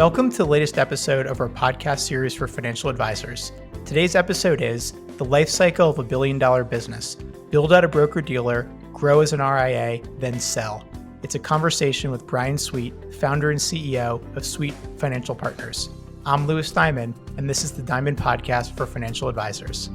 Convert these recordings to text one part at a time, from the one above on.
Welcome to the latest episode of our podcast series for financial advisors. Today's episode is The Lifecycle of a Billion-Dollar Business. Build out a broker-dealer, grow as an RIA, then sell. It's a conversation with Bryan Sweet, founder and CEO of Sweet Financial Partners. I'm Louis Diamond, and this is the Diamond Podcast for financial advisors.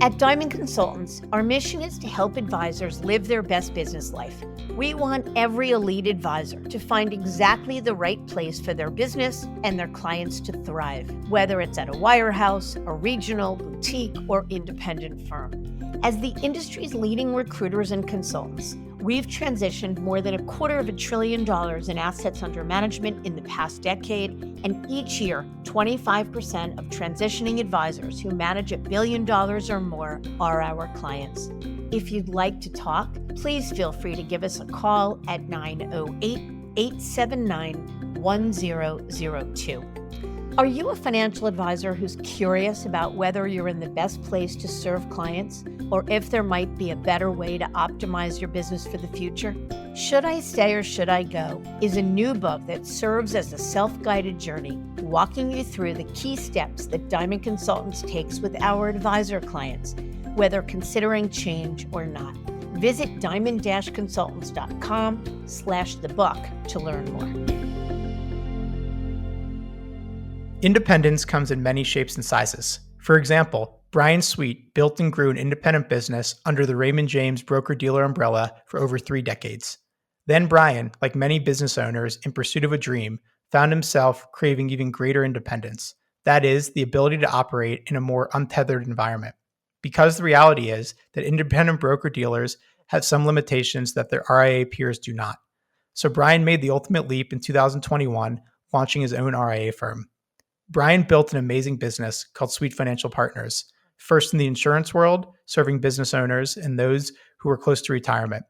At Diamond Consultants, our mission is to help advisors live their best business life. We want every elite advisor to find exactly the right place for their business and their clients to thrive, whether it's at a wirehouse, a regional, boutique, or independent firm. As the industry's leading recruiters and consultants, we've transitioned more than $250 billion in assets under management in the past decade, and each year, 25% of transitioning advisors who manage $1 billion or more are our clients. If you'd like to talk, please feel free to give us a call at 908-879-1002. Are you a financial advisor who's curious about whether you're in the best place to serve clients, or if there might be a better way to optimize your business for the future? Should I Stay or Should I Go is a new book that serves as a self-guided journey, walking you through the key steps that Diamond Consultants takes with our advisor clients, whether considering change or not. Visit diamond-consultants.com/thebook to learn more. Independence comes in many shapes and sizes. For example, Bryan Sweet built and grew an independent business under the Raymond James broker-dealer umbrella for over 3 decades. Then Bryan, like many business owners in pursuit of a dream, found himself craving even greater independence. That is, the ability to operate in a more untethered environment. Because the reality is that independent broker-dealers have some limitations that their RIA peers do not. So Bryan made the ultimate leap in 2021, launching his own RIA firm. Bryan built an amazing business called Sweet Financial Partners, first in the insurance world, serving business owners and those who were close to retirement.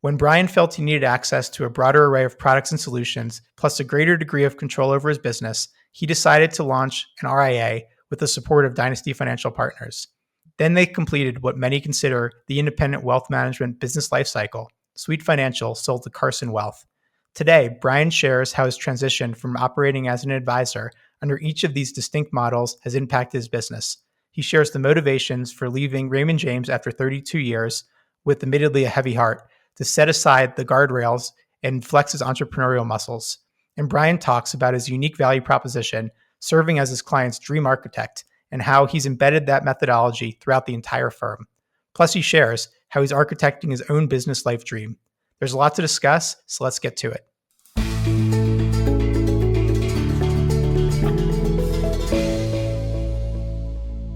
When Bryan felt he needed access to a broader array of products and solutions, plus a greater degree of control over his business, he decided to launch an RIA with the support of Dynasty Financial Partners. Then they completed what many consider the independent wealth management business lifecycle. Sweet Financial sold to Carson Wealth. Today, Bryan shares how his transition from operating as an advisor under each of these distinct models has impacted his business. He shares the motivations for leaving Raymond James after 32 years, with admittedly a heavy heart, to set aside the guardrails and flex his entrepreneurial muscles. And Bryan talks about his unique value proposition, serving as his client's dream architect, and how he's embedded that methodology throughout the entire firm. Plus, he shares how he's architecting his own business life dream. There's a lot to discuss, so let's get to it.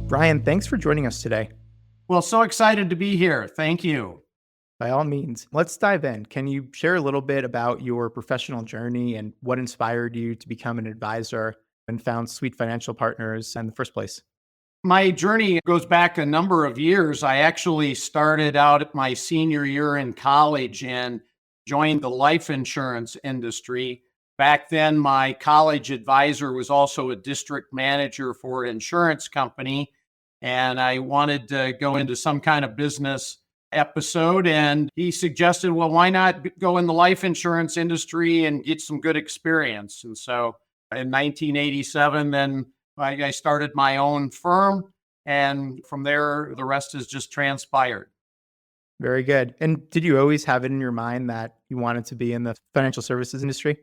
Bryan, thanks for joining us today. Well, so excited to be here. Thank you. By all means, let's dive in. Can you share a little bit about your professional journey and what inspired you to become an advisor and found Sweet Financial Partners in the first place? My journey goes back a number of years. I actually started out at my senior year in college and joined the life insurance industry. Back then, my college advisor was also a district manager for an insurance company, and I wanted to go into some kind of business episode, and he suggested, well, why not go in the life insurance industry and get some good experience? And so in 1987, then I started my own firm, and from there, the rest has just transpired. Very good. And did you always have it in your mind that you wanted to be in the financial services industry?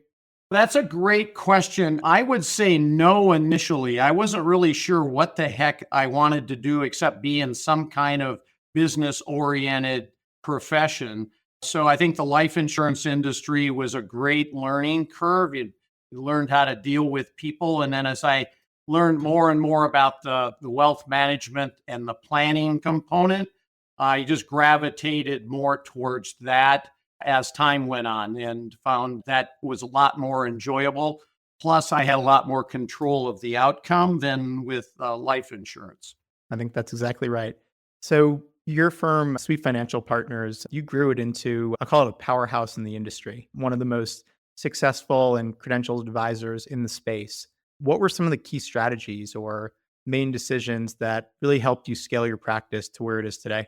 That's a great question. I would say no initially. I wasn't really sure what the heck I wanted to do except be in some kind of business-oriented profession. So I think the life insurance industry was a great learning curve. You learned how to deal with people. And then as I learned more and more about the wealth management and the planning component, I just gravitated more towards that as time went on and found that was a lot more enjoyable. Plus, I had a lot more control of the outcome than with life insurance. I think that's exactly right. So your firm, Sweet Financial Partners, you grew it into, I call it a powerhouse in the industry, one of the most successful and credentialed advisors in the space. What were some of the key strategies or main decisions that really helped you scale your practice to where it is today?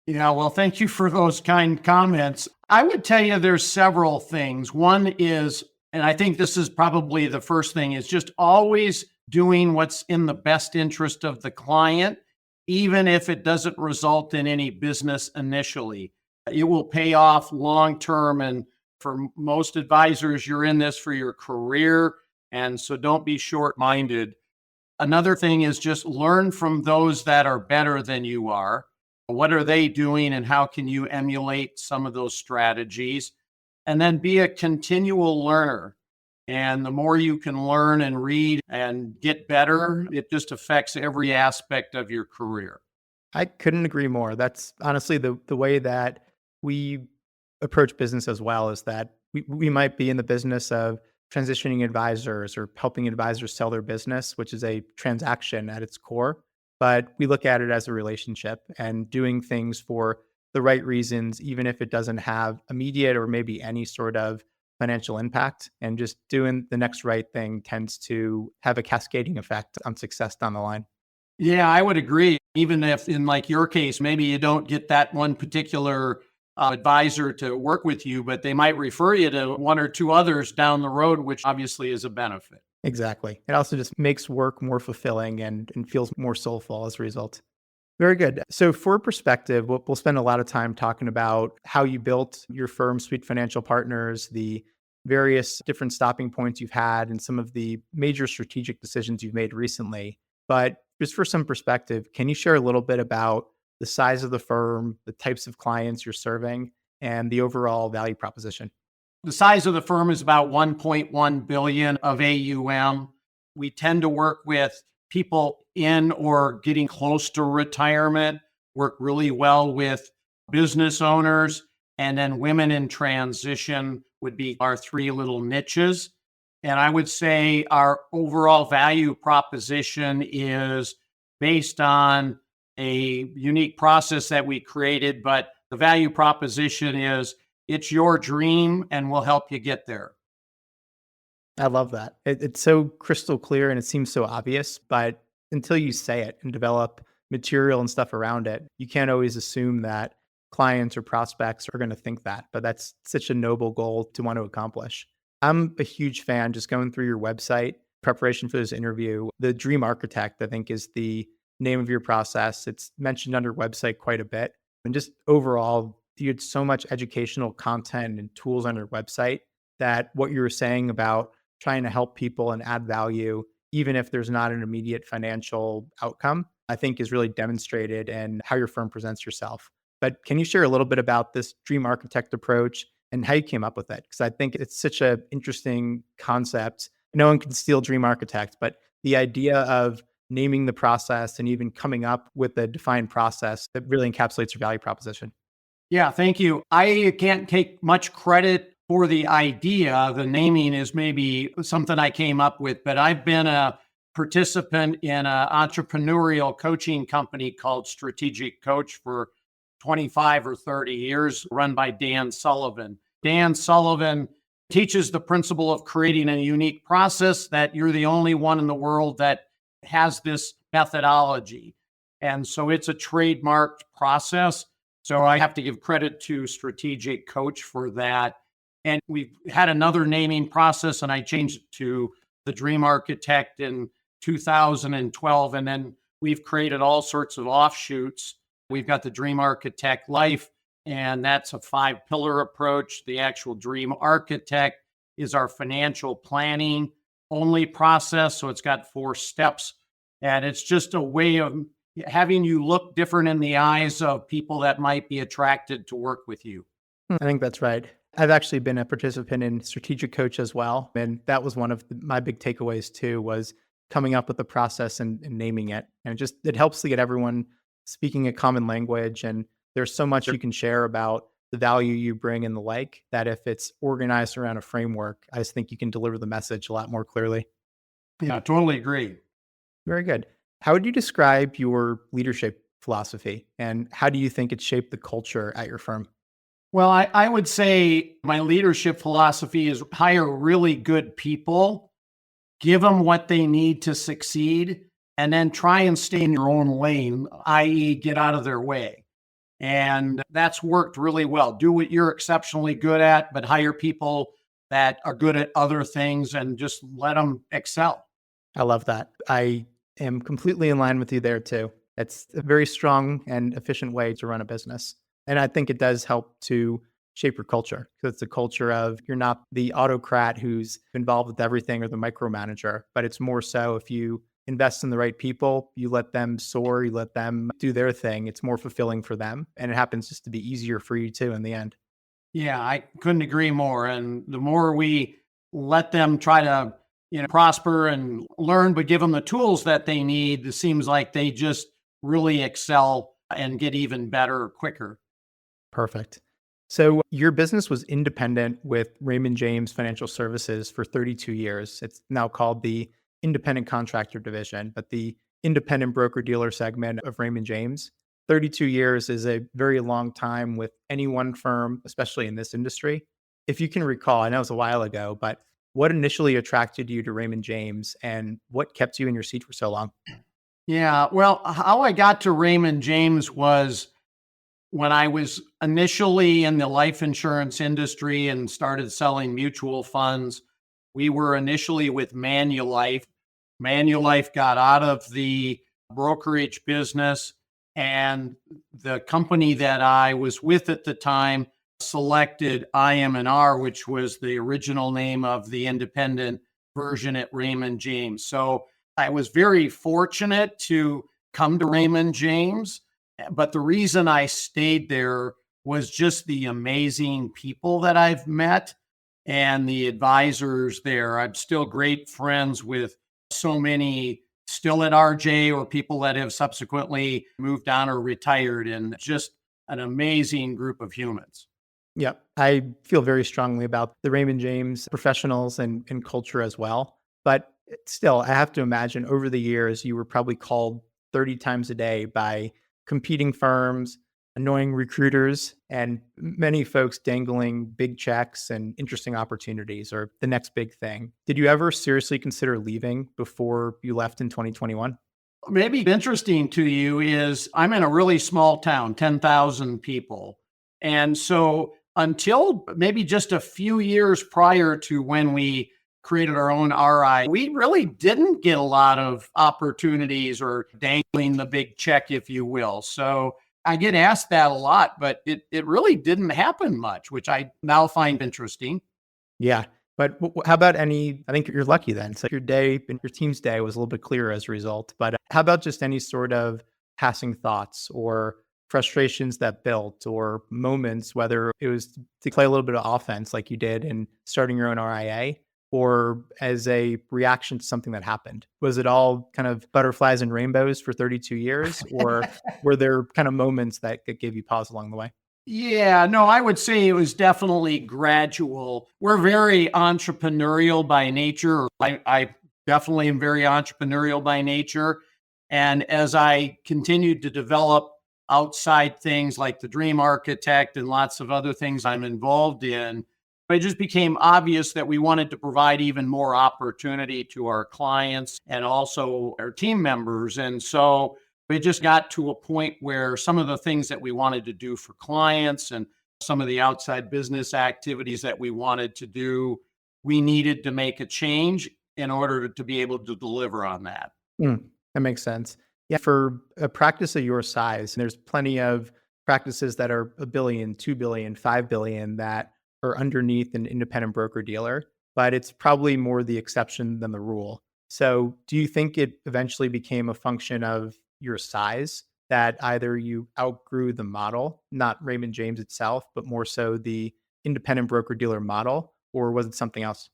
Yeah, well, thank you for those kind comments. I would tell you there's several things. One is, and I think this is probably the first thing, is just always doing what's in the best interest of the client, even if it doesn't result in any business initially. It will pay off long term. And for most advisors, you're in this for your career. And so don't be short minded. Another thing is just learn from those that are better than you are. What are they doing and how can you emulate some of those strategies? And then be a continual learner. And the more you can learn and read and get better, it just affects every aspect of your career. I couldn't agree more. That's honestly the way that we approach business as well, is that we might be in the business of transitioning advisors or helping advisors sell their business, which is a transaction at its core. But we look at it as a relationship and doing things for the right reasons, even if it doesn't have immediate or maybe any sort of financial impact. And just doing the next right thing tends to have a cascading effect on success down the line. Yeah, I would agree. Even if in like your case, maybe you don't get that one particular advisor to work with you, but they might refer you to one or two others down the road, which obviously is a benefit. Exactly. It also just makes work more fulfilling and feels more soulful as a result. Very good. So, for perspective, we'll spend a lot of time talking about how you built your firm, Sweet Financial Partners, the various different stopping points you've had, and some of the major strategic decisions you've made recently. But just for some perspective, can you share a little bit about the size of the firm, the types of clients you're serving, and the overall value proposition? The size of the firm is about 1.1 billion of AUM. We tend to work with people in or getting close to retirement, work really well with business owners, and then women in transition would be our three little niches. And I would say our overall value proposition is based on a unique process that we created, but the value proposition is it's your dream and we'll help you get there. I love that. It's so crystal clear and it seems so obvious, but until you say it and develop material and stuff around it, you can't always assume that clients or prospects are going to think that. But that's such a noble goal to want to accomplish. I'm a huge fan, just going through your website, preparation for this interview. The Dream Architect, I think, is the name of your process. It's mentioned on your website quite a bit. And just overall, you had so much educational content and tools on your website that what you were saying about trying to help people and add value, even if there's not an immediate financial outcome, I think is really demonstrated in how your firm presents yourself. But can you share a little bit about this Dream Architect approach and how you came up with it? Because I think it's such an interesting concept. No one can steal Dream Architect, but the idea of naming the process and even coming up with a defined process that really encapsulates your value proposition. Yeah, thank you. I can't take much credit for the idea. The naming is maybe something I came up with, but I've been a participant in an entrepreneurial coaching company called Strategic Coach for 25 or 30 years, run by Dan Sullivan. Dan Sullivan teaches the principle of creating a unique process that you're the only one in the world that has this methodology. And so it's a trademarked process. So I have to give credit to Strategic Coach for that. And we've had another naming process, and I changed it to the Dream Architect in 2012. And then we've created all sorts of offshoots. We've got the Dream Architect Life, and that's a 5-pillar approach. The actual Dream Architect is our financial planning only process. So it's got 4 steps, and it's just a way of having you look different in the eyes of people that might be attracted to work with you. I think that's right. I've actually been a participant in Strategic Coach as well. And that was one of my big takeaways too, was coming up with the process and naming it. And it helps to get everyone speaking a common language. And there's so much you can share about the value you bring and the like, that if it's organized around a framework, I just think you can deliver the message a lot more clearly. Yeah, totally agree. Very good. How would you describe your leadership philosophy and how do you think it shaped the culture at your firm? Well, I would say my leadership philosophy is hire really good people, give them what they need to succeed, and then try and stay in your own lane, i.e., get out of their way. And that's worked really well. Do what you're exceptionally good at, but hire people that are good at other things and just let them excel. I love that. I am completely in line with you there too. It's a very strong and efficient way to run a business. And I think it does help to shape your culture because it's a culture of you're not the autocrat who's involved with everything or the micromanager, but it's more so if you invest in the right people, you let them soar, you let them do their thing, it's more fulfilling for them. And it happens just to be easier for you too in the end. Yeah, I couldn't agree more. And the more we let them try to, prosper and learn, but give them the tools that they need, it seems like they just really excel and get even better quicker. Perfect. So your business was independent with Raymond James Financial Services for 32 years. It's now called the Independent Contractor Division, but the independent broker dealer segment of Raymond James. 32 years is a very long time with any one firm, especially in this industry. If you can recall, I know it was a while ago, but what initially attracted you to Raymond James and what kept you in your seat for so long? Yeah, well, how I got to Raymond James was when I was initially in the life insurance industry and started selling mutual funds. We were initially with Manulife. Manulife got out of the brokerage business, and the company that I was with at the time selected IM&R, which was the original name of the independent version at Raymond James. So I was very fortunate to come to Raymond James, but the reason I stayed there was just the amazing people that I've met and the advisors there. I'm still great friends with so many still at RJ or people that have subsequently moved on or retired, and just an amazing group of humans. Yep. I feel very strongly about the Raymond James professionals and culture as well. But still, I have to imagine over the years, you were probably called 30 times a day by competing firms, annoying recruiters, and many folks dangling big checks and interesting opportunities or the next big thing. Did you ever seriously consider leaving before you left in 2021? Maybe interesting to you is I'm in a really small town, 10,000 people. And so until maybe just a few years prior to when we created our own RI, we really didn't get a lot of opportunities or dangling the big check, if you will. So I get asked that a lot, but it really didn't happen much, which I now find interesting. Yeah. But how about any? I think you're lucky then. So your day and your team's day was a little bit clearer as a result. But how about just any sort of passing thoughts or frustrations that built or moments, whether it was to play a little bit of offense like you did in starting your own RIA or as a reaction to something that happened? Was it all kind of butterflies and rainbows for 32 years? Or were there kind of moments that gave you pause along the way? Yeah, no, I would say it was definitely gradual. We're very entrepreneurial by nature. I definitely am very entrepreneurial by nature. And as I continued to develop outside things like the Dream Architect and lots of other things I'm involved in, it just became obvious that we wanted to provide even more opportunity to our clients and also our team members. And so we just got to a point where some of the things that we wanted to do for clients and some of the outside business activities that we wanted to do, we needed to make a change in order to be able to deliver on that. Mm, that makes sense. Yeah, for a practice of your size, there's plenty of practices that are a billion, 2 billion, 5 billion that are underneath an independent broker dealer, but it's probably more the exception than the rule. So, do you think it eventually became a function of your size that either you outgrew the model, not Raymond James itself, but more so the independent broker dealer model, or was it something else?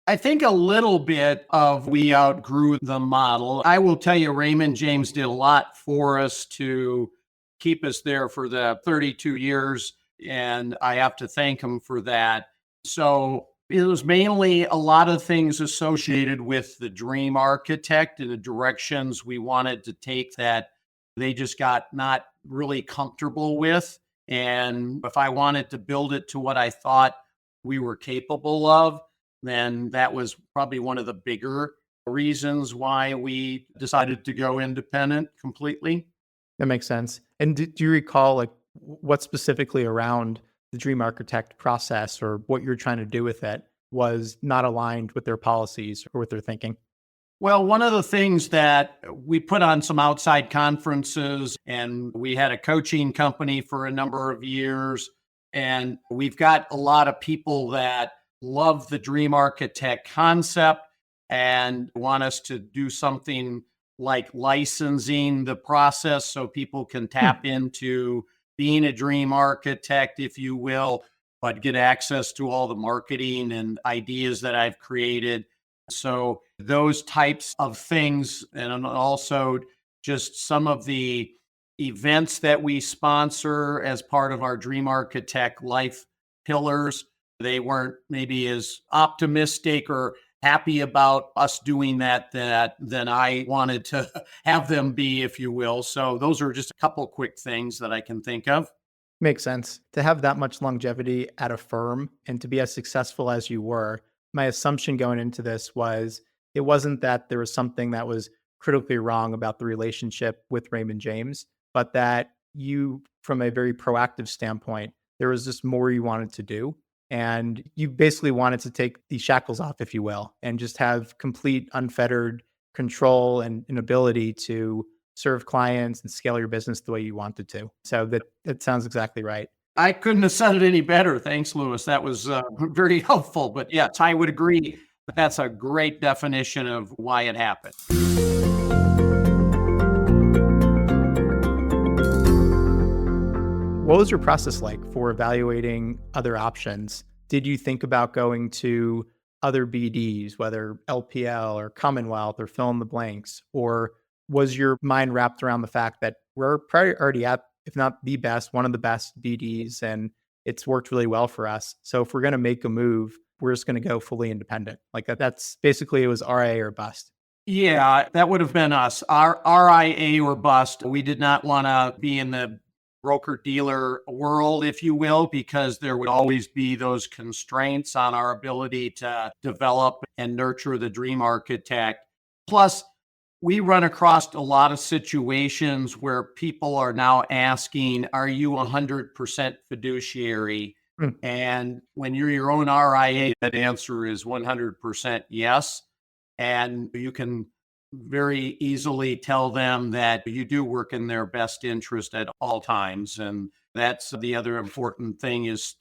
I think a little bit of we outgrew the model. I will tell you, Raymond James did a lot for us to keep us there for the 32 years, and I have to thank him for that. So it was mainly a lot of things associated with the Dream Architect and the directions we wanted to take that they just got not really comfortable with. And if I wanted to build it to what I thought we were capable of, then that was probably one of the bigger reasons why we decided to go independent completely. That makes sense. And do you recall like what specifically around the Dream Architect process or what you're trying to do with it was not aligned with their policies or with their thinking? Well, one of the things that we put on some outside conferences, and we had a coaching company for a number of years. And we've got a lot of people that love the Dream Architect concept and want us to do something like licensing the process so people can Hmm. tap into being a dream architect, if you will, but get access to all the marketing and ideas that I've created. So those types of things, and also just some of the events that we sponsor as part of our Dream Architect life pillars, they weren't maybe as optimistic or happy about us doing that than I wanted to have them be, if you will. So those are just a couple quick things that I can think of. Makes sense. To have that much longevity at a firm and to be as successful as you were, my assumption going into this was it wasn't that there was something that was critically wrong about the relationship with Raymond James, but that you, from a very proactive standpoint, there was just more you wanted to do. And you basically wanted to take the shackles off, if you will, and just have complete unfettered control and an ability to serve clients and scale your business the way you wanted to. So that sounds exactly right. I couldn't have said it any better. Thanks, Lewis. That was very helpful. But yes, I would agree that that's a great definition of why it happened. What was your process like for evaluating other options? Did you think about going to other BDs, whether LPL or Commonwealth or fill in the blanks? Or was your mind wrapped around the fact that we're probably already at, if not the best, one of the best BDs, and it's worked really well for us. So if we're going to make a move, we're just going to go fully independent. Like that's basically it was RIA or bust. Yeah, that would have been us. Our RIA or bust. We did not want to be in the broker dealer world, if you will, because there would always be those constraints on our ability to develop and nurture the dream architect. Plus, we run across a lot of situations where people are now asking, are you 100% fiduciary? Hmm. And when you're your own RIA, that answer is 100% yes. And you can very easily tell them that you do work in their best interest at all times. And that's the other important thing is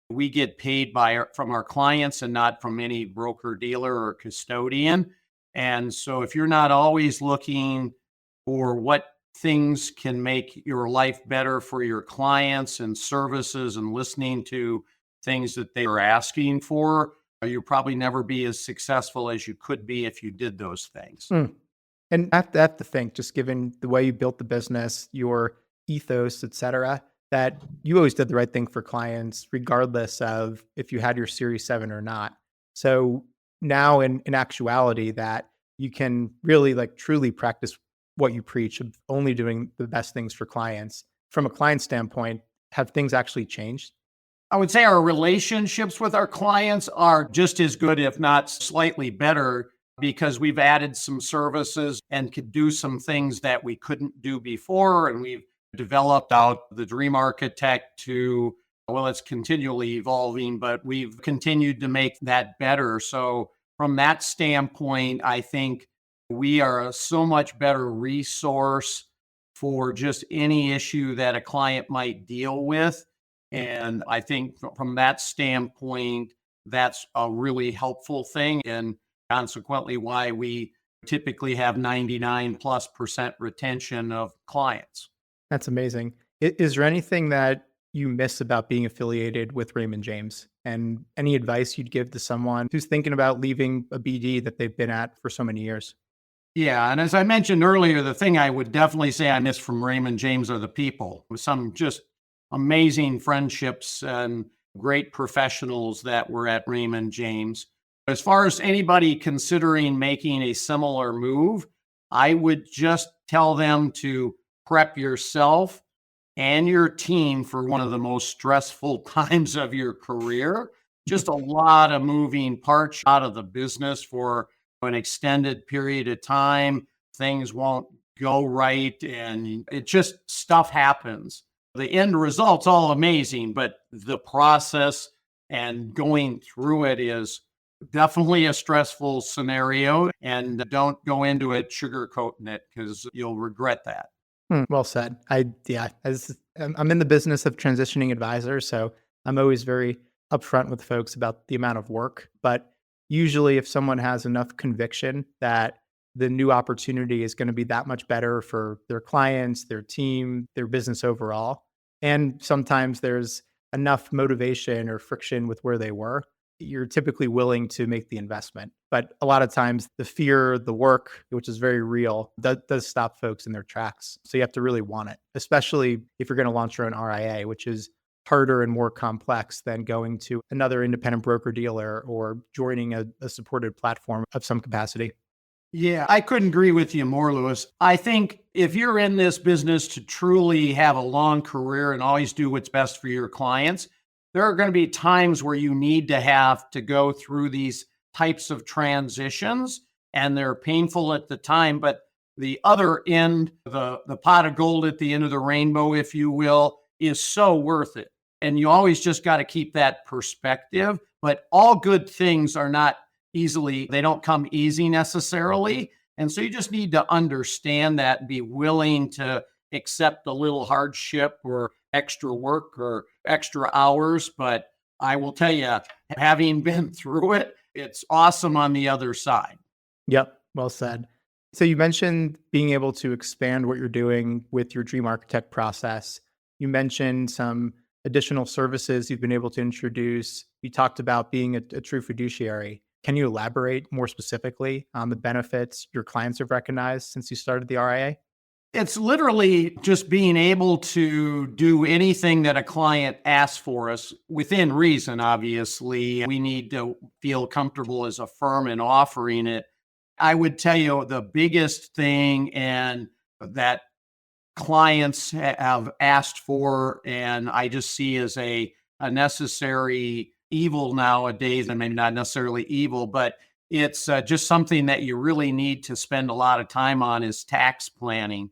we get paid from our clients and not from any broker dealer or custodian. And so if you're not always looking for what things can make your life better for your clients and services and listening to things that they are asking for, you'll probably never be as successful as you could be if you did those things. Hmm. And I have to think, just given the way you built the business, your ethos, et cetera, that you always did the right thing for clients, regardless of if you had your Series 7 or not. So now in actuality that you can really like truly practice what you preach of only doing the best things for clients. From a client standpoint, have things actually changed? I would say our relationships with our clients are just as good, if not slightly better, because we've added some services and could do some things that we couldn't do before. And we've developed out the Dream Architect to, well, it's continually evolving, but we've continued to make that better. So, from that standpoint, I think we are a so much better resource for just any issue that a client might deal with. And I think from that standpoint, that's a really helpful thing. And consequently, why we typically have 99+% retention of clients. That's amazing. Is there anything that you miss about being affiliated with Raymond James? And any advice you'd give to someone who's thinking about leaving a BD that they've been at for so many years? Yeah. And as I mentioned earlier, the thing I would definitely say I miss from Raymond James are the people, with some just amazing friendships and great professionals that were at Raymond James. As far as anybody considering making a similar move, I would just tell them to prep yourself and your team for one of the most stressful times of your career. Just a lot of moving parts out of the business for an extended period of time, things won't go right. And it just stuff happens. The end result's all amazing, but the process and going through it is definitely a stressful scenario. And don't go into it sugarcoating it because you'll regret that. Well said. I'm in the business of transitioning advisors, so I'm always very upfront with folks about the amount of work. But usually, if someone has enough conviction that the new opportunity is going to be that much better for their clients, their team, their business overall, and sometimes there's enough motivation or friction with where they were, you're typically willing to make the investment. But a lot of times, the fear, the work, which is very real, does stop folks in their tracks. So you have to really want it, especially if you're going to launch your own RIA, which is harder and more complex than going to another independent broker dealer or joining a supported platform of some capacity. Yeah, I couldn't agree with you more, Lewis. I think if you're in this business to truly have a long career and always do what's best for your clients, there are going to be times where you need to have to go through these types of transitions, and they're painful at the time. But the other end, the pot of gold at the end of the rainbow, if you will, is so worth it. And you always just got to keep that perspective. But all good things are not they don't come easy necessarily. And so you just need to understand that and be willing to accept a little hardship or extra work or extra hours. But I will tell you, having been through it, it's awesome on the other side. Yep, well said. So you mentioned being able to expand what you're doing with your Dream Architect process. You mentioned some additional services you've been able to introduce. You talked about being a true fiduciary. Can you elaborate more specifically on the benefits your clients have recognized since you started the RIA? It's literally just being able to do anything that a client asks for us within reason. Obviously, we need to feel comfortable as a firm in offering it. I would tell you the biggest thing and that clients have asked for, and I just see as a necessary evil nowadays, and maybe not necessarily evil, but it's just something that you really need to spend a lot of time on is tax planning.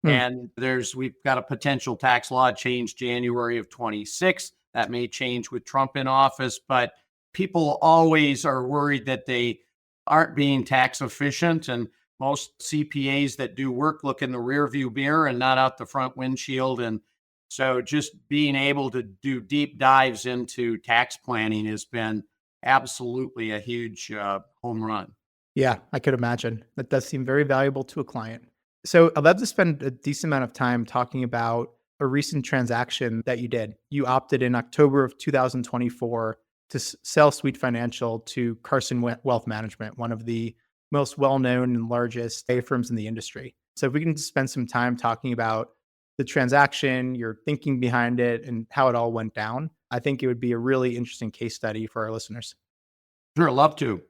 And we've got a potential tax law change January of 26. That may change with Trump in office, but people always are worried that they aren't being tax efficient. And most CPAs that do work look in the rear view mirror and not out the front windshield. And so just being able to do deep dives into tax planning has been absolutely a huge home run. Yeah, I could imagine. That does seem very valuable to a client. So I'd love to spend a decent amount of time talking about a recent transaction that you did. You opted in October of 2024 to sell Sweet Financial to Carson Wealth Management, one of the most well-known and largest A firms in the industry. So if we can spend some time talking about the transaction, your thinking behind it, and how it all went down, I think it would be a really interesting case study for our listeners. Sure, love to.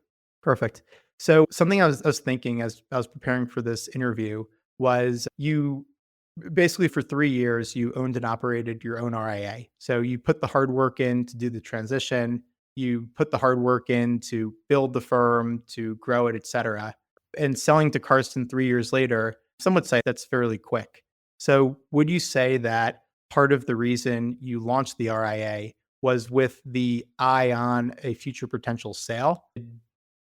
Perfect. So something I was thinking as I was preparing for this interview was you basically for 3 years, you owned and operated your own RIA. So you put the hard work in to do the transition, you put the hard work in to build the firm, to grow it, et cetera. And selling to Carson 3 years later, some would say that's fairly quick. So would you say that part of the reason you launched the RIA was with the eye on a future potential sale?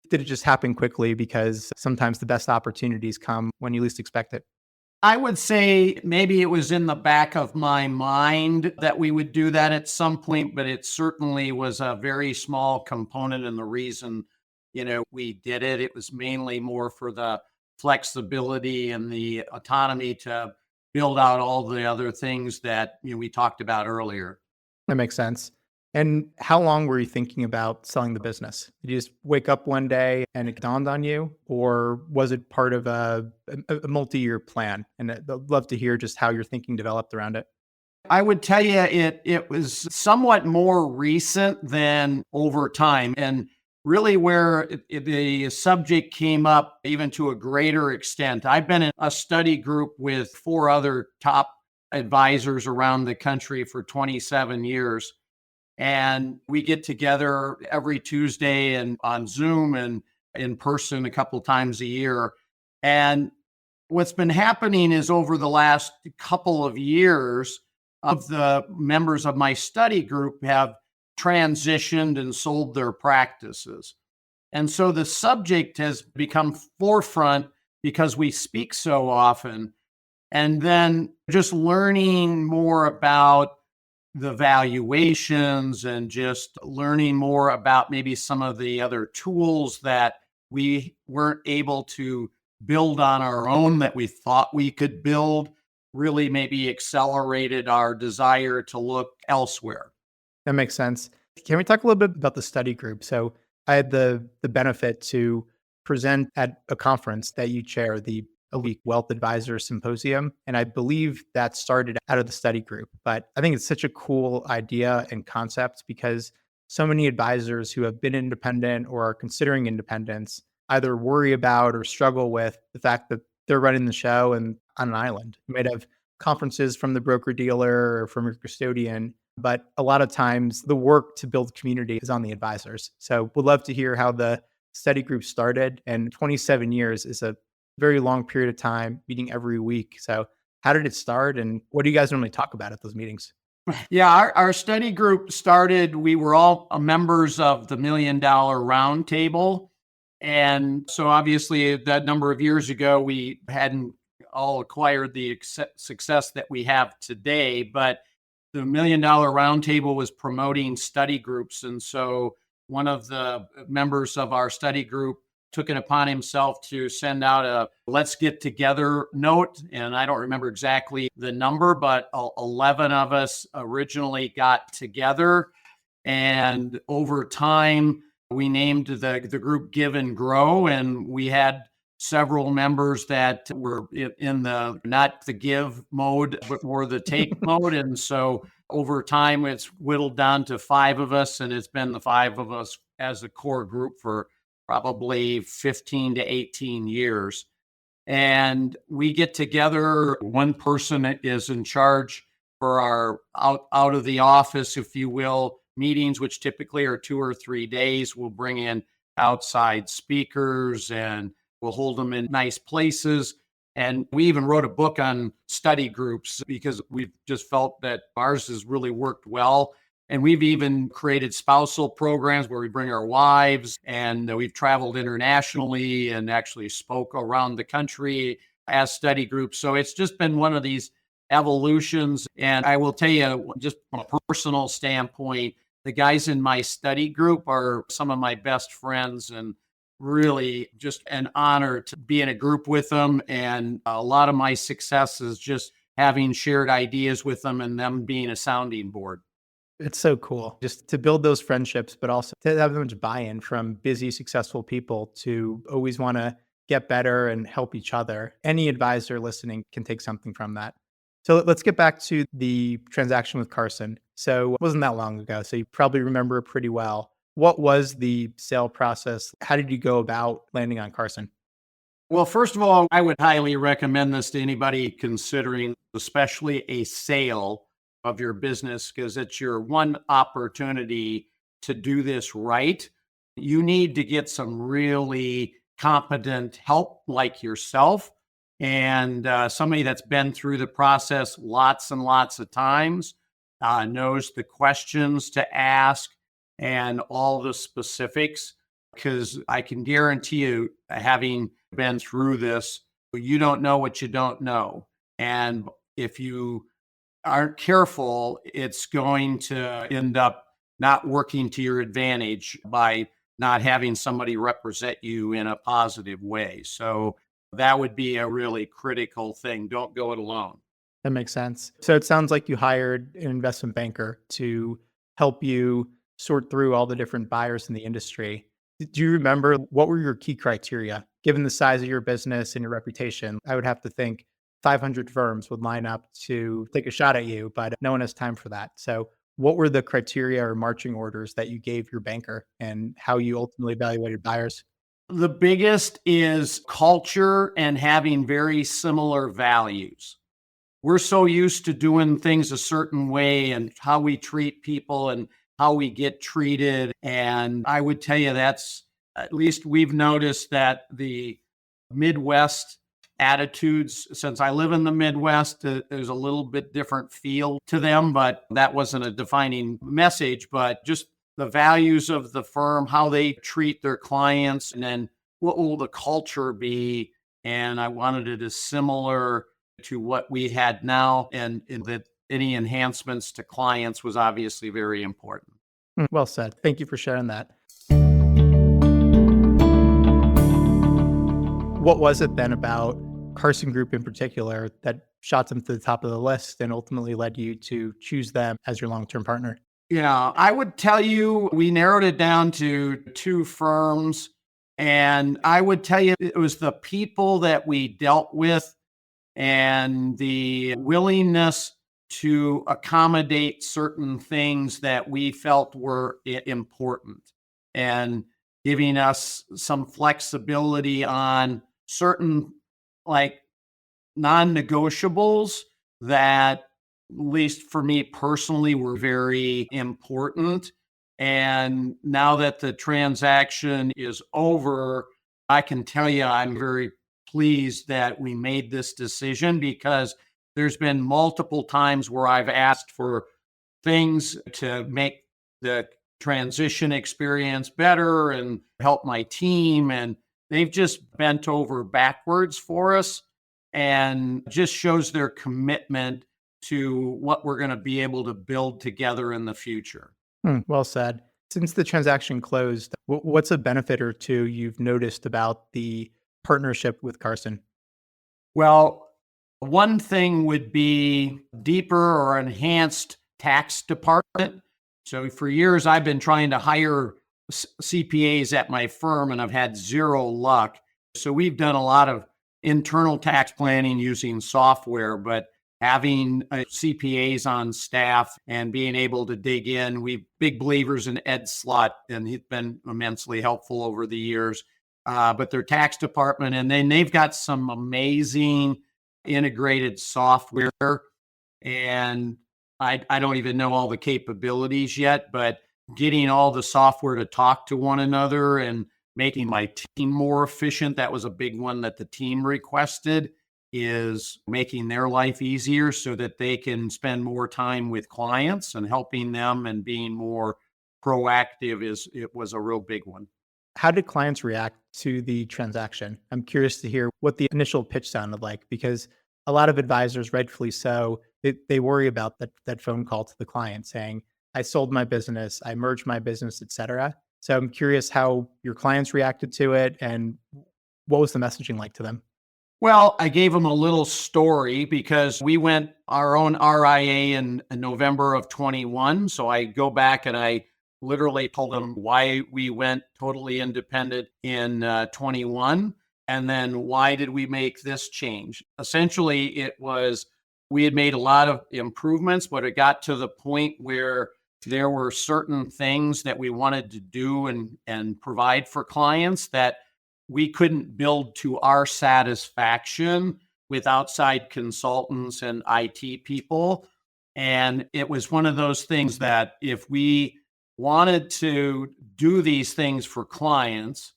Did it just happen quickly because sometimes the best opportunities come when you least expect it? I would say maybe it was in the back of my mind that we would do that at some point, but it certainly was a very small component in the reason, we did it. It was mainly more for the flexibility and the autonomy to build out all the other things that we talked about earlier. That makes sense. And how long were you thinking about selling the business? Did you just wake up one day and it dawned on you, or was it part of a multi-year plan? And I'd love to hear just how your thinking developed around it. I would tell you it was somewhat more recent than over time. And really where the subject came up even to a greater extent. I've been in a study group with 4 other top advisors around the country for 27 years. And we get together every Tuesday and on Zoom, and in person a couple times a year. And what's been happening is over the last couple of years, of the members of my study group have transitioned and sold their practices. And so the subject has become forefront because we speak so often. And then just learning more about the valuations and just learning more about maybe some of the other tools that we weren't able to build on our own that we thought we could build really maybe accelerated our desire to look elsewhere. That makes sense. Can we talk a little bit about the study group? So I had the benefit to present at a conference that you chair, the Elite Wealth Advisor Symposium. And I believe that started out of the study group. But I think it's such a cool idea and concept because so many advisors who have been independent or are considering independence either worry about or struggle with the fact that they're running the show and on an island. You might have conferences from the broker dealer or from your custodian, but a lot of times the work to build community is on the advisors. So we'd love to hear how the study group started. And 27 years is a very long period of time, meeting every week. So how did it start and what do you guys normally talk about at those meetings? Yeah, our study group started, we were all members of the $1 Million Roundtable. And so obviously that number of years ago, we hadn't all acquired the success that we have today, but the $1 Million Roundtable was promoting study groups. And so one of the members of our study group took it upon himself to send out a let's get together note. And I don't remember exactly the number, but 11 of us originally got together. And over time, we named the group Give and Grow. And we had several members that were in the not the give mode, but more the take mode. And so over time, it's whittled down to 5 of us. And it's been the 5 of us as a core group for probably 15 to 18 years. And we get together. One person is in charge for our out of the office, if you will, meetings, which typically are 2 or 3 days. We'll bring in outside speakers and we'll hold them in nice places. And we even wrote a book on study groups because we've just felt that ours has really worked well. And we've even created spousal programs where we bring our wives, and we've traveled internationally and actually spoke around the country as study groups. So it's just been one of these evolutions. And I will tell you, just from a personal standpoint, the guys in my study group are some of my best friends, and really just an honor to be in a group with them. And a lot of my success is just having shared ideas with them and them being a sounding board. It's so cool just to build those friendships, but also to have so much buy-in from busy, successful people to always want to get better and help each other. Any advisor listening can take something from that. So let's get back to the transaction with Carson. So it wasn't that long ago, so you probably remember it pretty well. What was the sale process? How did you go about landing on Carson? Well, first of all, I would highly recommend this to anybody considering, especially a sale of your business, because it's your one opportunity to do this right. You need to get some really competent help like yourself and somebody that's been through the process lots and lots of times, knows the questions to ask and all the specifics. Because I can guarantee you, having been through this, you don't know what you don't know. And if you aren't careful, it's going to end up not working to your advantage by not having somebody represent you in a positive way. So that would be a really critical thing. Don't go it alone. That makes sense. So it sounds like you hired an investment banker to help you sort through all the different buyers in the industry. Do you remember what were your key criteria? Given the size of your business and your reputation, I would have to think 500 firms would line up to take a shot at you, but no one has time for that. So what were the criteria or marching orders that you gave your banker and how you ultimately evaluated buyers? The biggest is culture and having very similar values. We're so used to doing things a certain way and how we treat people and how we get treated. And I would tell you that's at least we've noticed that the Midwest attitudes, since I live in the Midwest, there's a little bit different feel to them, but that wasn't a defining message, but just the values of the firm, how they treat their clients, and then what will the culture be? And I wanted it as similar to what we had now, and that any enhancements to clients was obviously very important. Well said. Thank you for sharing that. What was it then about Carson Group in particular that shot them to the top of the list and ultimately led you to choose them as your long-term partner? Yeah, I would tell you we narrowed it down to two firms. And I would tell you it was the people that we dealt with and the willingness to accommodate certain things that we felt were important and giving us some flexibility on certain like non-negotiables that, at least for me personally, were very important. And now that the transaction is over, I can tell you I'm very pleased that we made this decision, because there's been multiple times where I've asked for things to make the transition experience better and help my team. And they've just bent over backwards for us, and just shows their commitment to what we're going to be able to build together in the future. Well said. Since the transaction closed, what's a benefit or two you've noticed about the partnership with Carson? Well, one thing would be deeper or enhanced tax department. So for years, I've been trying to hire CPAs at my firm, and I've had zero luck. So we've done a lot of internal tax planning using software, but having CPAs on staff and being able to dig in, we're big believers in Ed Slott, and he's been immensely helpful over the years. But their tax department, and then they've got some amazing integrated software, and I don't even know all the capabilities yet, but getting all the software to talk to one another and making my team more efficient, that was a big one that the team requested, is making their life easier so that they can spend more time with clients and helping them and being more proactive. It was a real big one. How did clients react to the transaction? I'm curious to hear what the initial pitch sounded like, because a lot of advisors, rightfully so, they worry about that phone call to the client saying, I sold my business, I merged my business, et cetera. So I'm curious how your clients reacted to it and what was the messaging like to them? Well, I gave them a little story because we went our own RIA in November of 21. So I go back and I literally told them why we went totally independent in 21. And then why did we make this change? Essentially, it was we had made a lot of improvements, but it got to the point where there were certain things that we wanted to do and provide for clients that we couldn't build to our satisfaction with outside consultants and IT people. And it was one of those things that if we wanted to do these things for clients,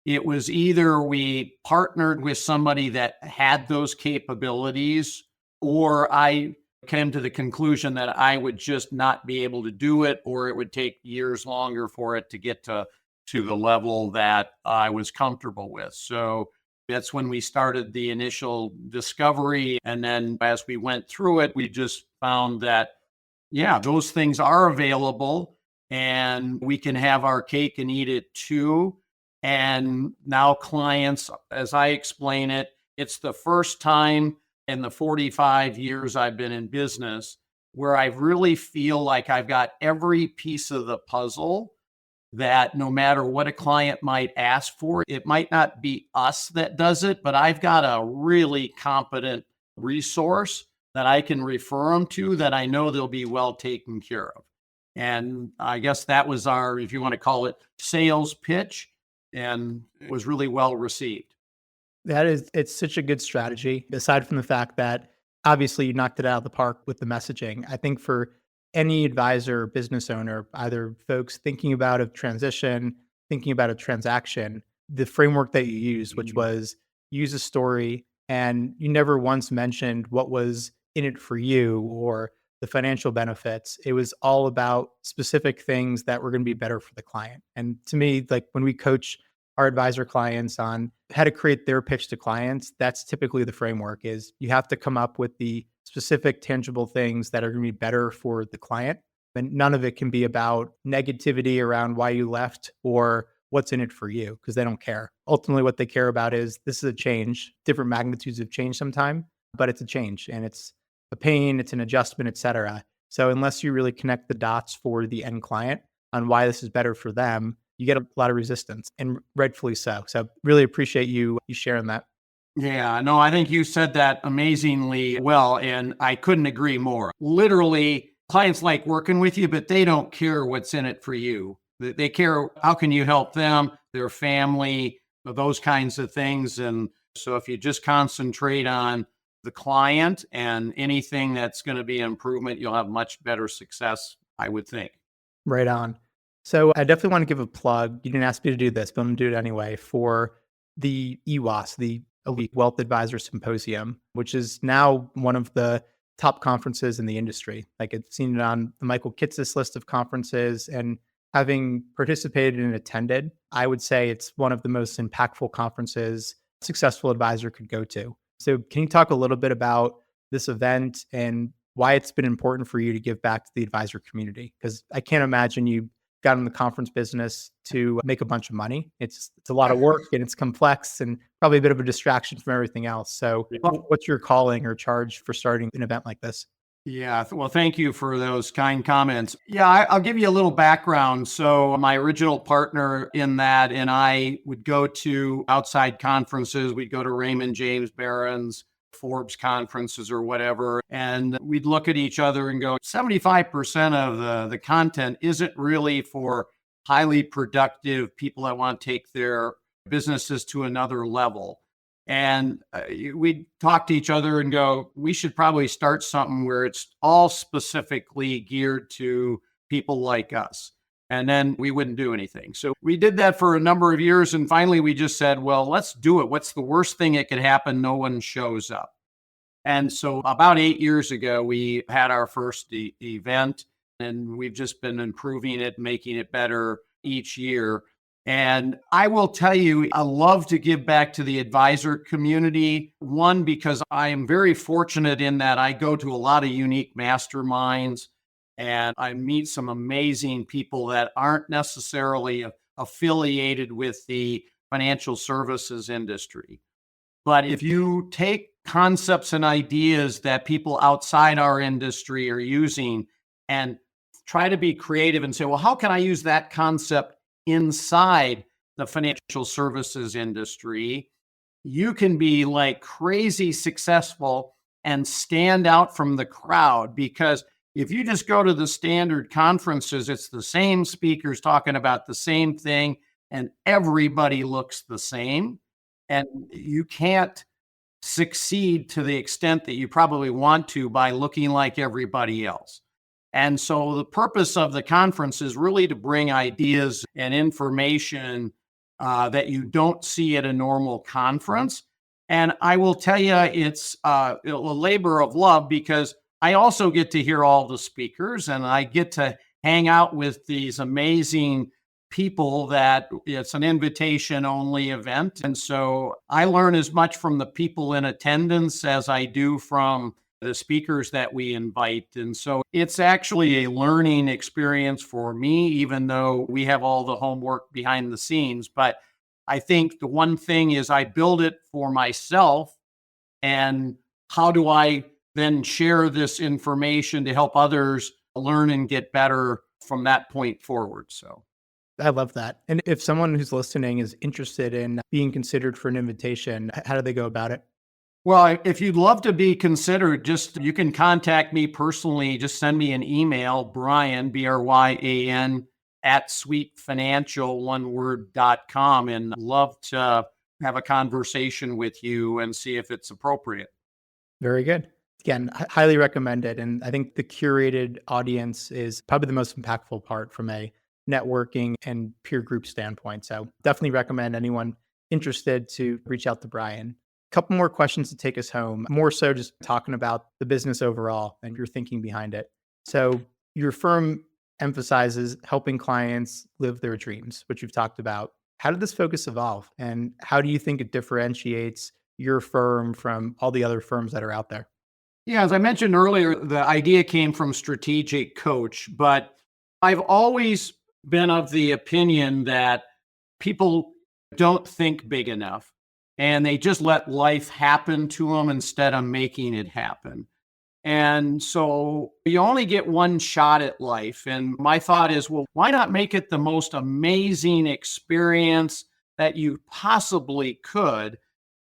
it was either we partnered with somebody that had those capabilities, or I came to the conclusion that I would just not be able to do it, or it would take years longer for it to get to the level that I was comfortable with. So that's when we started the initial discovery. And then as we went through it, we just found that, yeah, those things are available and we can have our cake and eat it too. And now clients, as I explain it, it's the first time in the 45 years I've been in business where I really feel like I've got every piece of the puzzle, that no matter what a client might ask for, it might not be us that does it, but I've got a really competent resource that I can refer them to that I know they'll be well taken care of. And I guess that was our, if you want to call it, sales pitch, and it was really well received. It's such a good strategy, aside from the fact that obviously you knocked it out of the park with the messaging. I think for any advisor or business owner, either folks thinking about a transition thinking about a transaction, the framework that you used, which was use a story, and you never once mentioned what was in it for you or the financial benefits. It was all about specific things that were going to be better for the client. And to me, like when we coach our advisor clients on how to create their pitch to clients, that's typically the framework is you have to come up with the specific tangible things that are going to be better for the client. And none of it can be about negativity around why you left or what's in it for you because they don't care. Ultimately, what they care about is this is a change, different magnitudes of change sometime, but it's a change and it's a pain, it's an adjustment, et cetera. So unless you really connect the dots for the end client on why this is better for them, you get a lot of resistance and rightfully so. So really appreciate you sharing that. Yeah, no, I think you said that amazingly well, and I couldn't agree more. Literally, clients like working with you, but they don't care what's in it for you. They care how can you help them, their family, those kinds of things. And so if you just concentrate on the client and anything that's going to be an improvement, you'll have much better success, I would think. Right on. So I definitely want to give a plug. You didn't ask me to do this, but I'm going to do it anyway for the EWAS, the Elite Wealth Advisor Symposium, which is now one of the top conferences in the industry. Like I've seen it on the Michael Kitces list of conferences and having participated and attended, I would say it's one of the most impactful conferences a successful advisor could go to. So can you talk a little bit about this event and why it's been important for you to give back to the advisor community? Because I can't imagine you got in the conference business to make a bunch of money. It's a lot of work and it's complex and probably a bit of a distraction from everything else. So what's your calling or charge for starting an event like this? Yeah, well, thank you for those kind comments. Yeah, I'll give you a little background. So, my original partner in that and I would go to outside conferences. We'd go to Raymond James Barron's, Forbes conferences or whatever. And we'd look at each other and go, 75% of the content isn't really for highly productive people that want to take their businesses to another level. And we'd talk to each other and go, we should probably start something where it's all specifically geared to people like us. And then we wouldn't do anything. So we did that for a number of years. And finally, we just said, well, let's do it. What's the worst thing that could happen? No one shows up. And so about 8 years ago, we had our first event, and we've just been improving it, making it better each year. And I will tell you, I love to give back to the advisor community. One, because I am very fortunate in that I go to a lot of unique masterminds and I meet some amazing people that aren't necessarily affiliated with the financial services industry. But if you take concepts and ideas that people outside our industry are using and try to be creative and say, well, how can I use that concept inside the financial services industry, you can be like crazy successful and stand out from the crowd. Because if you just go to the standard conferences, it's the same speakers talking about the same thing and everybody looks the same. And you can't succeed to the extent that you probably want to by looking like everybody else. And so the purpose of the conference is really to bring ideas and information that you don't see at a normal conference. And I will tell you, it's a labor of love because I also get to hear all the speakers and I get to hang out with these amazing people that it's an invitation only event. And so I learn as much from the people in attendance as I do from the speakers that we invite. And so it's actually a learning experience for me, even though we have all the homework behind the scenes. But I think the one thing is I build it for myself. And how do I then share this information to help others learn and get better from that point forward? So I love that. And if someone who's listening is interested in being considered for an invitation, how do they go about it? well, if you'd love to be considered, just you can contact me personally. Just send me an email, Bryan, Bryan, at sweetfinancial, one word.com, and love to have a conversation with you and see if it's appropriate. Very good. Again, highly recommended. And I think the curated audience is probably the most impactful part from a networking and peer group standpoint. So definitely recommend anyone interested to reach out to Bryan. A couple more questions to take us home, more so just talking about the business overall and your thinking behind it. So your firm emphasizes helping clients live their dreams, which you've talked about. How did this focus evolve? And how do you think it differentiates your firm from all the other firms that are out there? Yeah, as I mentioned earlier, the idea came from Strategic Coach, but I've always been of the opinion that people don't think big enough and they just let life happen to them instead of making it happen. And so you only get one shot at life. And my thought is, well, why not make it the most amazing experience that you possibly could?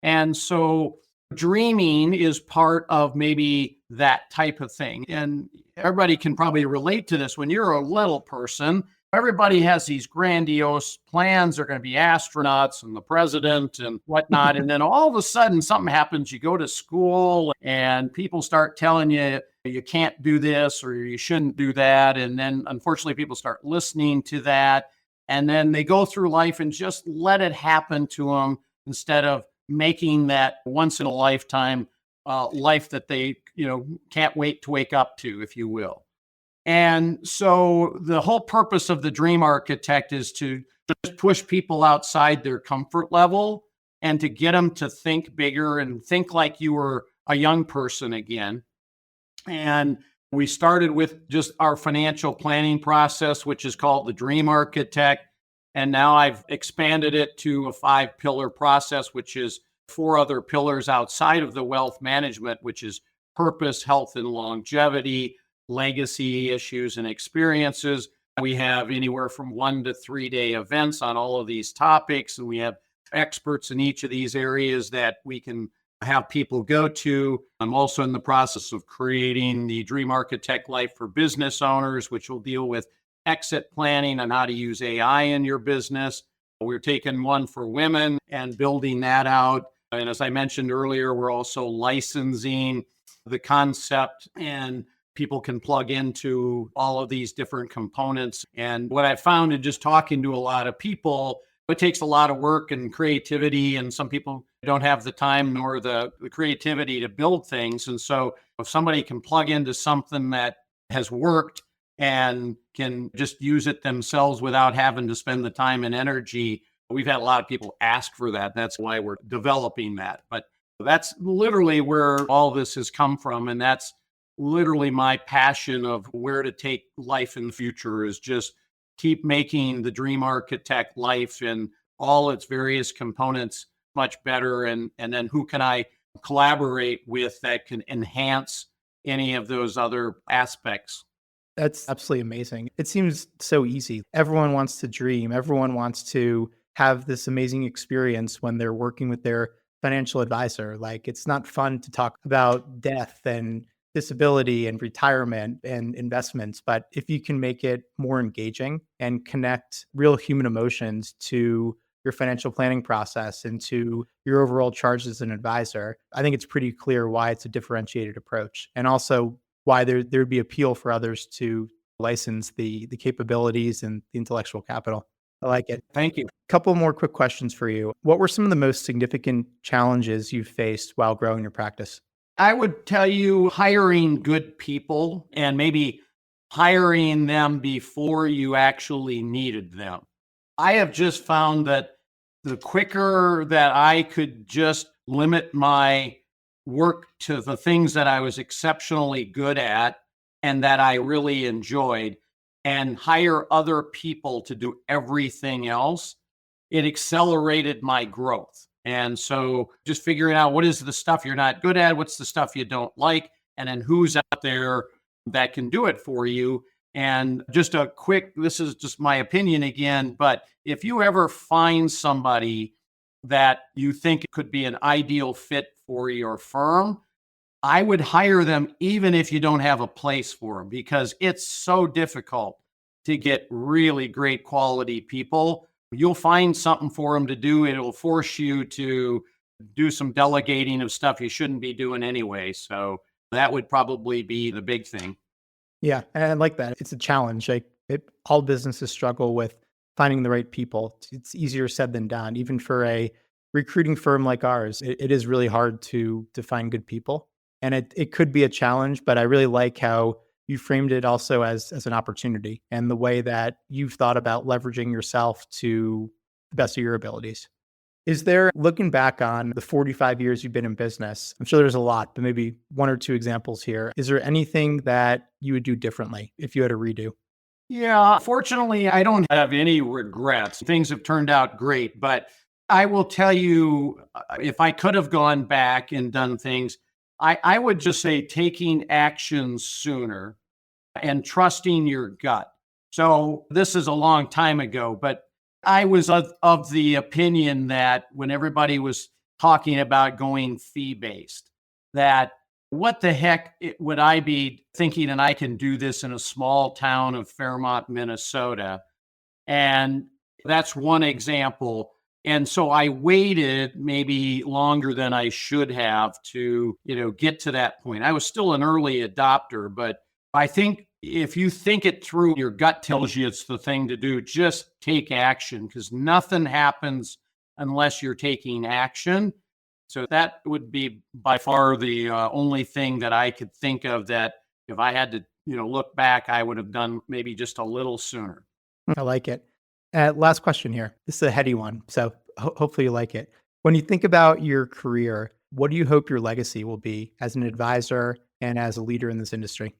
And so dreaming is part of maybe that type of thing. And everybody can probably relate to this. When you're a little person, everybody has these grandiose plans. They're going to be astronauts and the president and whatnot. And then all of a sudden, something happens. You go to school and people start telling you, you can't do this or you shouldn't do that. And then unfortunately, people start listening to that. And then they go through life and just let it happen to them instead of making that once in a lifetime life that they, can't wait to wake up to, if you will. And so the whole purpose of the Dream Architect is to just push people outside their comfort level and to get them to think bigger and think like you were a young person again. And we started with just our financial planning process, which is called the Dream Architect. And now I've expanded it to a 5-pillar process, which is 4 other pillars outside of the wealth management, which is purpose, health, and longevity, legacy issues and experiences. We have anywhere from 1 to 3-day events on all of these topics. And we have experts in each of these areas that we can have people go to. I'm also in the process of creating the Dream Architect Life for Business Owners, which will deal with exit planning and how to use AI in your business. We're taking one for women and building that out. And as I mentioned earlier, we're also licensing the concept and people can plug into all of these different components. And what I found in just talking to a lot of people, it takes a lot of work and creativity, and some people don't have the time nor the creativity to build things. And so if somebody can plug into something that has worked and can just use it themselves without having to spend the time and energy, we've had a lot of people ask for that. That's why we're developing that. But that's literally where all this has come from. And that's literally my passion of where to take life in the future, is just keep making the Dream Architect life and all its various components much better. And then who can I collaborate with that can enhance any of those other aspects? That's absolutely amazing. It seems so easy. Everyone wants to dream. Everyone wants to have this amazing experience when they're working with their financial advisor. Like, it's not fun to talk about death and disability and retirement and investments, but if you can make it more engaging and connect real human emotions to your financial planning process and to your overall charge as an advisor, I think it's pretty clear why it's a differentiated approach, and also why there'd be appeal for others to license the capabilities and the intellectual capital. I like it. Thank you. Couple more quick questions for you. What were some of the most significant challenges you faced while growing your practice? I would tell you hiring good people and maybe hiring them before you actually needed them. I have just found that the quicker that I could just limit my work to the things that I was exceptionally good at and that I really enjoyed, and hire other people to do everything else, it accelerated my growth. And so just figuring out what is the stuff you're not good at, what's the stuff you don't like, and then who's out there that can do it for you. And just a quick, this is just my opinion again, but if you ever find somebody that you think could be an ideal fit for your firm, I would hire them even if you don't have a place for them, because it's so difficult to get really great quality people. You'll find something for them to do. It'll force you to do some delegating of stuff you shouldn't be doing anyway. So that would probably be the big thing. Yeah, and I like that. It's a challenge. Like, All businesses struggle with finding the right people. It's easier said than done. Even for a recruiting firm like ours, it is really hard to find good people. And it could be a challenge, but I really like how you framed it also as an opportunity and the way that you've thought about leveraging yourself to the best of your abilities. Is there, looking back on the 45 years you've been in business, I'm sure there's a lot, but maybe one or two examples here. Is there anything that you would do differently if you had to redo? Yeah, fortunately, I don't have any regrets. Things have turned out great, but I will tell you, if I could have gone back and done things, I would just say taking action sooner and trusting your gut. So this is a long time ago, but I was of the opinion that when everybody was talking about going fee based, that what the heck would I be thinking? And I can do this in a small town of Fairmont, Minnesota. And that's one example. And so I waited maybe longer than I should have to, get to that point. I was still an early adopter, but I think if you think it through, your gut tells you it's the thing to do. Just take action because nothing happens unless you're taking action. So that would be by far the only thing that I could think of that if I had to, look back, I would have done maybe just a little sooner. I like it. Last question here. This is a heady one, so hopefully you like it. When you think about your career, what do you hope your legacy will be as an advisor and as a leader in this industry?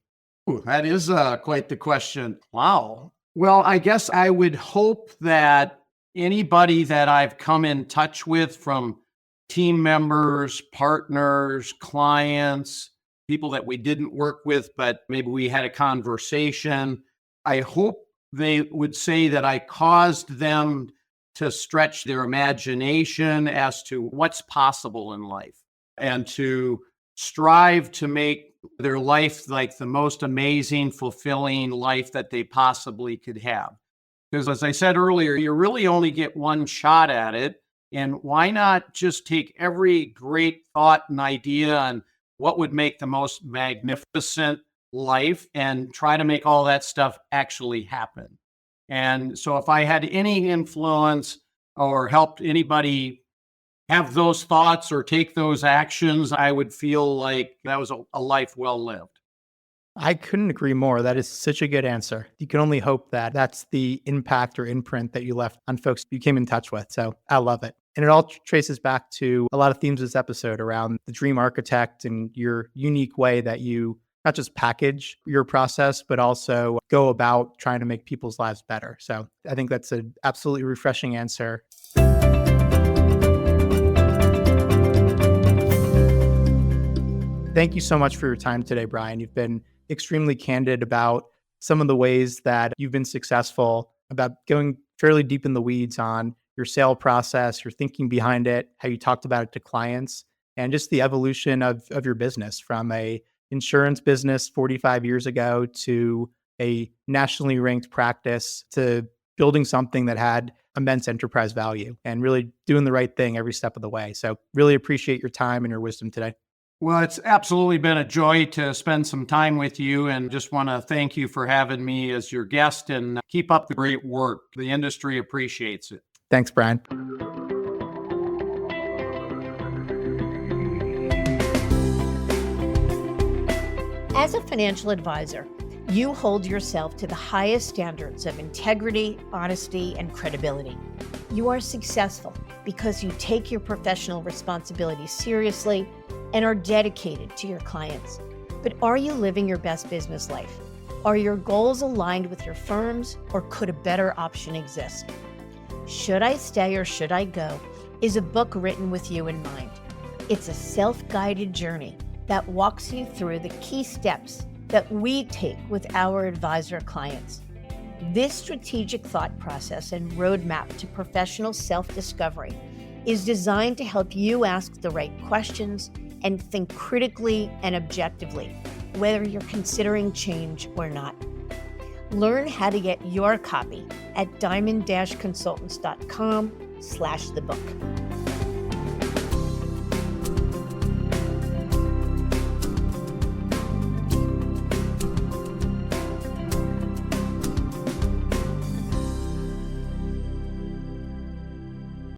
Ooh, that is quite the question. Wow. Well, I guess I would hope that anybody that I've come in touch with, from team members, partners, clients, people that we didn't work with, but maybe we had a conversation, I hope they would say that I caused them to stretch their imagination as to what's possible in life and to strive to make their life like the most amazing, fulfilling life that they possibly could have. Because as I said earlier, you really only get one shot at it. And why not just take every great thought and idea on what would make the most magnificent life and try to make all that stuff actually happen? And so if I had any influence or helped anybody have those thoughts or take those actions, I would feel like that was a life well lived. I couldn't agree more. That is such a good answer. You can only hope that that's the impact or imprint that you left on folks you came in touch with. So I love it. And it all traces back to a lot of themes of this episode around the dream architect and your unique way that you not just package your process, but also go about trying to make people's lives better. So I think that's an absolutely refreshing answer. Thank you so much for your time today, Bryan. You've been extremely candid about some of the ways that you've been successful, about going fairly deep in the weeds on your sale process, your thinking behind it, how you talked about it to clients, and just the evolution of your business from a insurance business 45 years ago to a nationally ranked practice to building something that had immense enterprise value and really doing the right thing every step of the way. So really appreciate your time and your wisdom today. Well, it's absolutely been a joy to spend some time with you, and just want to thank you for having me as your guest, and keep up the great work. The industry appreciates it. Thanks, Bryan. As a financial advisor, you hold yourself to the highest standards of integrity, honesty, and credibility. You are successful because you take your professional responsibility seriously and are dedicated to your clients. But are you living your best business life? Are your goals aligned with your firm's, or could a better option exist? Should I Stay or Should I Go is a book written with you in mind. It's a self-guided journey that walks you through the key steps that we take with our advisor clients. This strategic thought process and roadmap to professional self-discovery is designed to help you ask the right questions and think critically and objectively, whether you're considering change or not. Learn how to get your copy at diamond-consultants.com/thebook.